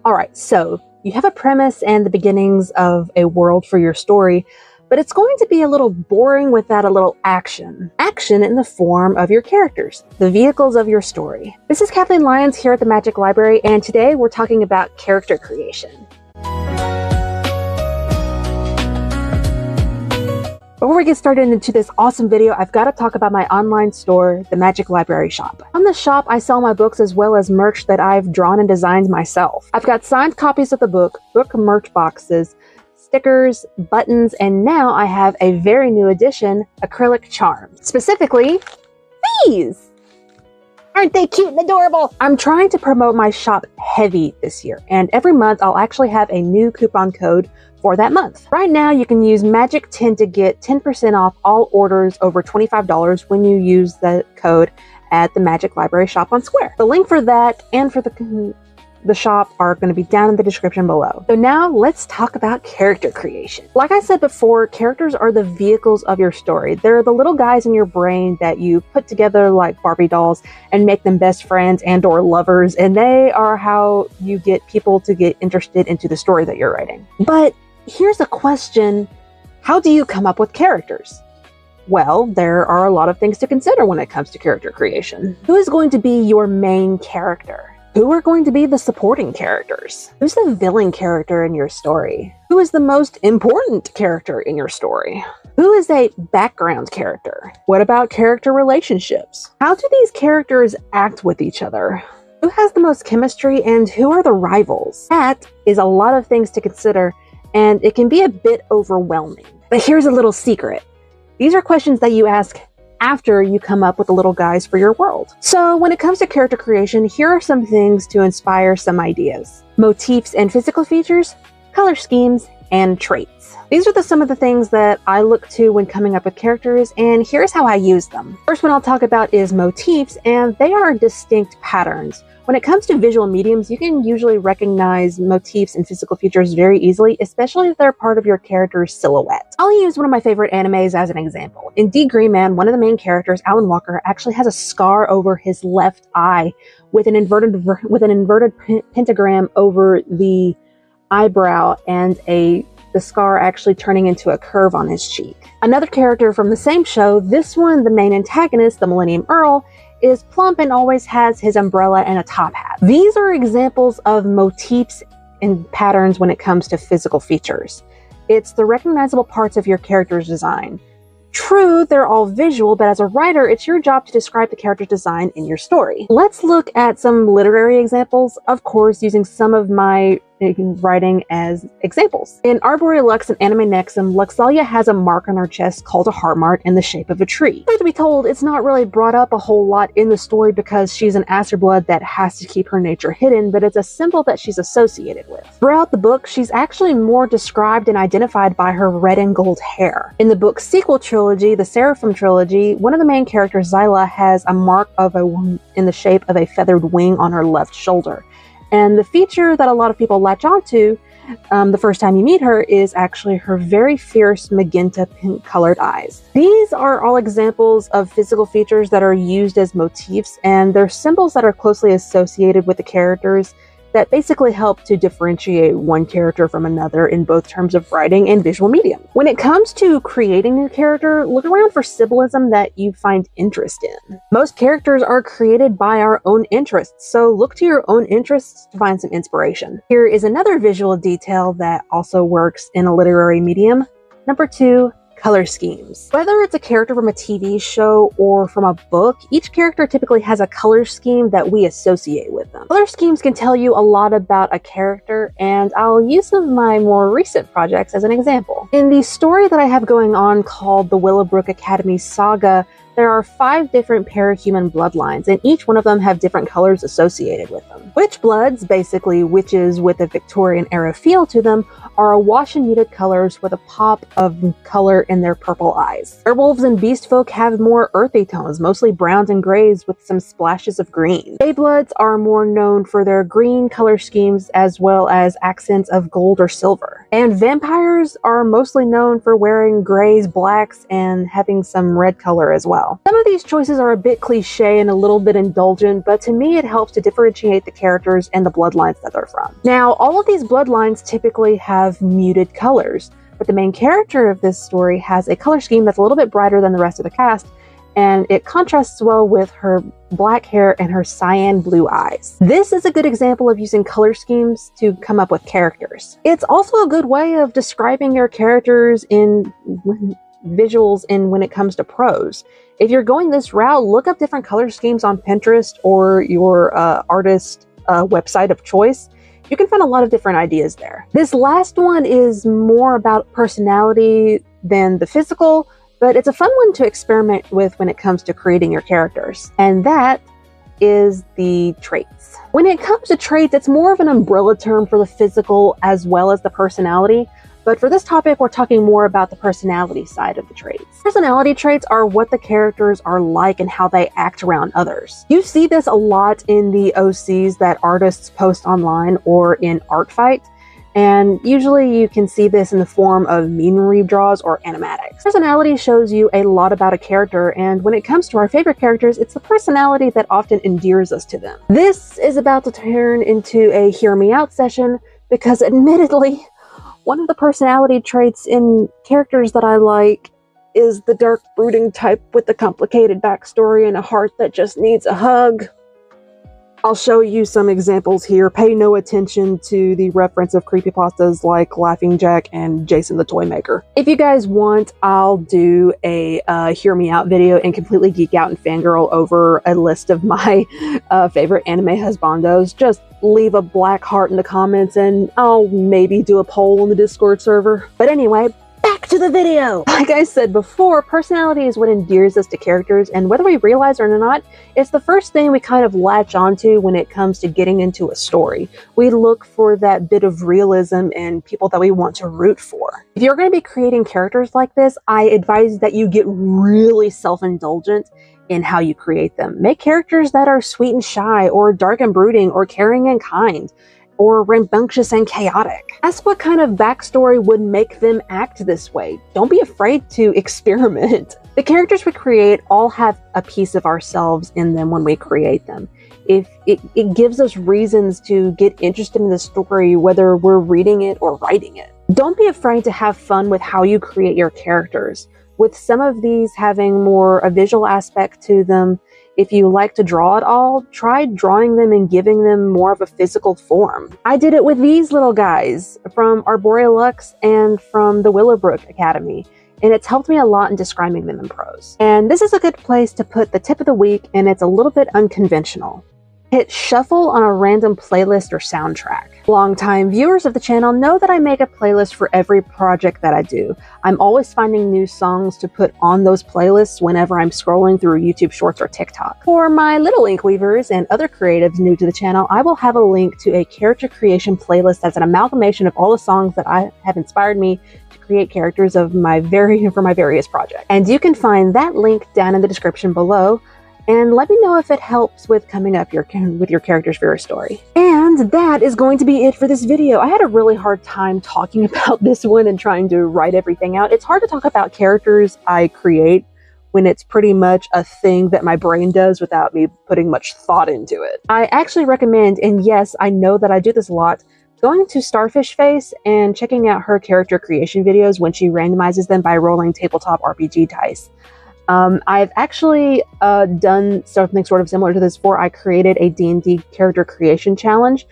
Alright, so you have a premise and the beginnings of a world for your story, but it's going to be a little boring without a little action. Action in the form of your characters, the vehicles of your story. This is Kathleen Lyons here at the Magic Library, and today we're talking about character creation. Before we get started into this awesome video, I've got to talk about my online store, the Magic Library Shop. On the shop, I sell my books as well as merch that I've drawn and designed myself. I've got signed copies of the book merch boxes, stickers, buttons, and now I have a very new addition, acrylic charms. Specifically, these! Aren't they cute and adorable? I'm trying to promote my shop heavy this year, and every month I'll actually have a new coupon code for that month. Right now, you can use Magic 10 to get 10% off all orders over $25 when you use the code at the Magic Library Shop on Square. The link for that and for the shop are going to be down in the description below. So now let's talk about character creation. Like I said before, characters are the vehicles of your story. They're the little guys in your brain that you put together like Barbie dolls and make them best friends and or lovers, and they are how you get people to get interested into the story that you're writing. But here's a question: how do you come up with characters? Well, there are a lot of things to consider when it comes to character creation. Who is going to be your main character? Who are going to be the supporting characters? Who's the villain character in your story? Who is the most important character in your story? Who is a background character? What about character relationships? How do these characters act with each other? Who has the most chemistry and who are the rivals? That is a lot of things to consider, and it can be a bit overwhelming. But here's a little secret. These are questions that you ask after you come up with the little guys for your world. So when it comes to character creation, here are some things to inspire some ideas. Motifs and physical features, color schemes, and traits. These are some of the things that I look to when coming up with characters, and here's how I use them. First one I'll talk about is motifs, and they are distinct patterns. When it comes to visual mediums, you can usually recognize motifs and physical features very easily, especially if they're part of your character's silhouette. I'll use one of my favorite animes as an example. In D. Green Man, one of the main characters, Alan Walker, actually has a scar over his left eye with an inverted pentagram over the eyebrow and the scar actually turning into a curve on his cheek. Another character from the same show, this one, the main antagonist, the Millennium Earl, is plump and always has his umbrella and a top hat. These are examples of motifs and patterns when it comes to physical features. It's the recognizable parts of your character's design. True, they're all visual, but as a writer, it's your job to describe the character's design in your story. Let's look at some literary examples, of course, using some of my writing as examples. In Arborea Lux and Animae Nexum, Luxalia has a mark on her chest called a heart mark in the shape of a tree. Truth to be told, it's not really brought up a whole lot in the story because she's an Asterblood that has to keep her nature hidden, but it's a symbol that she's associated with. Throughout the book, she's actually more described and identified by her red and gold hair. In the book's sequel trilogy, the Seraphim trilogy, one of the main characters, Zyla, has a mark in the shape of a feathered wing on her left shoulder. And the feature that a lot of people latch onto the first time you meet her is actually her very fierce magenta pink colored eyes. These are all examples of physical features that are used as motifs, and they're symbols that are closely associated with the characters that basically help to differentiate one character from another in both terms of writing and visual medium. When it comes to creating your character, look around for symbolism that you find interest in. Most characters are created by our own interests, so look to your own interests to find some inspiration. Here is another visual detail that also works in a literary medium. Number 2, color schemes. Whether it's a character from a TV show or from a book, each character typically has a color scheme that we associate with them. Color schemes can tell you a lot about a character, and I'll use some of my more recent projects as an example. In the story that I have going on called the Willowbrook Academy Saga, there are 5 different parahuman bloodlines, and each one of them have different colors associated with them. Witchbloods, basically witches with a Victorian era feel to them, are awash in muted colors with a pop of color in their purple eyes. Werewolves and beastfolk have more earthy tones, mostly browns and grays with some splashes of green. Feybloods are more known for their green color schemes as well as accents of gold or silver. And vampires are mostly known for wearing grays, blacks, and having some red color as well. Some of these choices are a bit cliche and a little bit indulgent, but to me it helps to differentiate the characters and the bloodlines that they're from. Now, all of these bloodlines typically have muted colors, but the main character of this story has a color scheme that's a little bit brighter than the rest of the cast, and it contrasts well with her black hair and her cyan blue eyes. This is a good example of using color schemes to come up with characters. It's also a good way of describing your characters in visuals and when it comes to prose. If you're going this route, look up different color schemes on Pinterest or your artist website of choice. You can find a lot of different ideas there. This last one is more about personality than the physical, but it's a fun one to experiment with when it comes to creating your characters. And that is the traits. When it comes to traits, it's more of an umbrella term for the physical as well as the personality. But for this topic, we're talking more about the personality side of the traits. Personality traits are what the characters are like and how they act around others. You see this a lot in the OCs that artists post online or in Artfight. And usually you can see this in the form of meme redraws or animatics. Personality shows you a lot about a character, and when it comes to our favorite characters, it's the personality that often endears us to them. This is about to turn into a hear me out session because admittedly, one of the personality traits in characters that I like is the dark brooding type with the complicated backstory and a heart that just needs a hug. I'll show you some examples here. Pay no attention to the reference of creepypastas like Laughing Jack and Jason the Toy Maker. If you guys want, I'll do a hear me out video and completely geek out and fangirl over a list of my favorite anime husbandos. Just leave a black heart in the comments and I'll maybe do a poll on the Discord server. But anyway, back to the video! Like I said before, personality is what endears us to characters, and whether we realize it or not, it's the first thing we kind of latch onto when it comes to getting into a story. We look for that bit of realism and people that we want to root for. If you're going to be creating characters like this, I advise that you get really self-indulgent in how you create them. Make characters that are sweet and shy, or dark and brooding, or caring and kind, or rambunctious and chaotic. Ask what kind of backstory would make them act this way. Don't be afraid to experiment. The characters we create all have a piece of ourselves in them when we create them. If it gives us reasons to get interested in the story, whether we're reading it or writing it. Don't be afraid to have fun with how you create your characters. With some of these having more a visual aspect to them, if you like to draw at all, try drawing them and giving them more of a physical form. I did it with these little guys from Arborea Lux and from the Willowbrook Academy, and it's helped me a lot in describing them in prose. And this is a good place to put the tip of the week, and it's a little bit unconventional. Hit shuffle on a random playlist or soundtrack. Longtime viewers of the channel know that I make a playlist for every project that I do. I'm always finding new songs to put on those playlists whenever I'm scrolling through YouTube Shorts or TikTok. For my little Inkweavers and other creatives new to the channel, I will have a link to a character creation playlist that's an amalgamation of all the songs that have inspired me to create characters of for my various projects. And you can find that link down in the description below. And let me know if it helps with coming up with your characters for your story. And that is going to be it for this video. I had a really hard time talking about this one and trying to write everything out. It's hard to talk about characters I create when it's pretty much a thing that my brain does without me putting much thought into it. I actually recommend, and yes, I know that I do this a lot, going to Starfish Face and checking out her character creation videos when she randomizes them by rolling tabletop RPG dice. I've actually done something sort of similar to this before. I created a D&D character creation challenge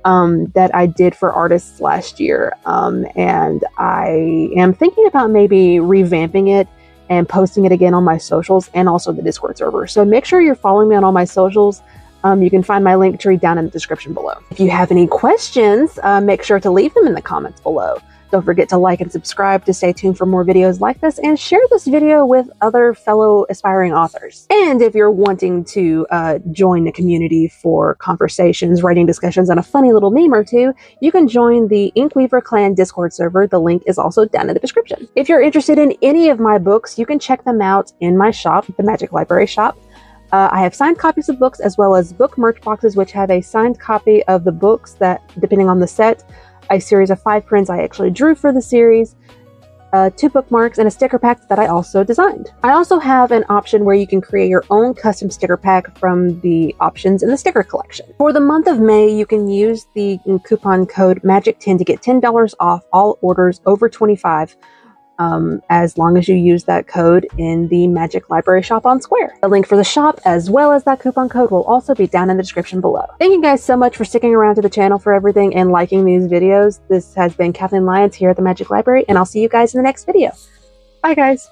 that I did for artists last year, and I am thinking about maybe revamping it and posting it again on my socials and also the Discord server. So make sure you're following me on all my socials. You can find my link tree down in the description below. If you have any questions, make sure to leave them in the comments below. Don't forget to like and subscribe to stay tuned for more videos like this, and share this video with other fellow aspiring authors. And if you're wanting to join the community for conversations, writing discussions, and a funny little meme or two, you can join the Inkweaver Clan Discord server. The link is also down in the description. If you're interested in any of my books, you can check them out in my shop, the Magic Library shop. I have signed copies of books as well as book merch boxes, which have a signed copy of the books that, depending on the set, a series of 5 prints I actually drew for the series, 2 bookmarks, and a sticker pack that I also designed. I also have an option where you can create your own custom sticker pack from the options in the sticker collection. For the month of May, you can use the coupon code MAGIC10 to get $10 off all orders over $25, as long as you use that code in the Magic Library shop on Square. The link for the shop, as well as that coupon code, will also be down in the description below. Thank you guys so much for sticking around to the channel for everything and liking these videos. This has been Kathleen Lyons here at the Magic Library, and I'll see you guys in the next video. Bye, guys.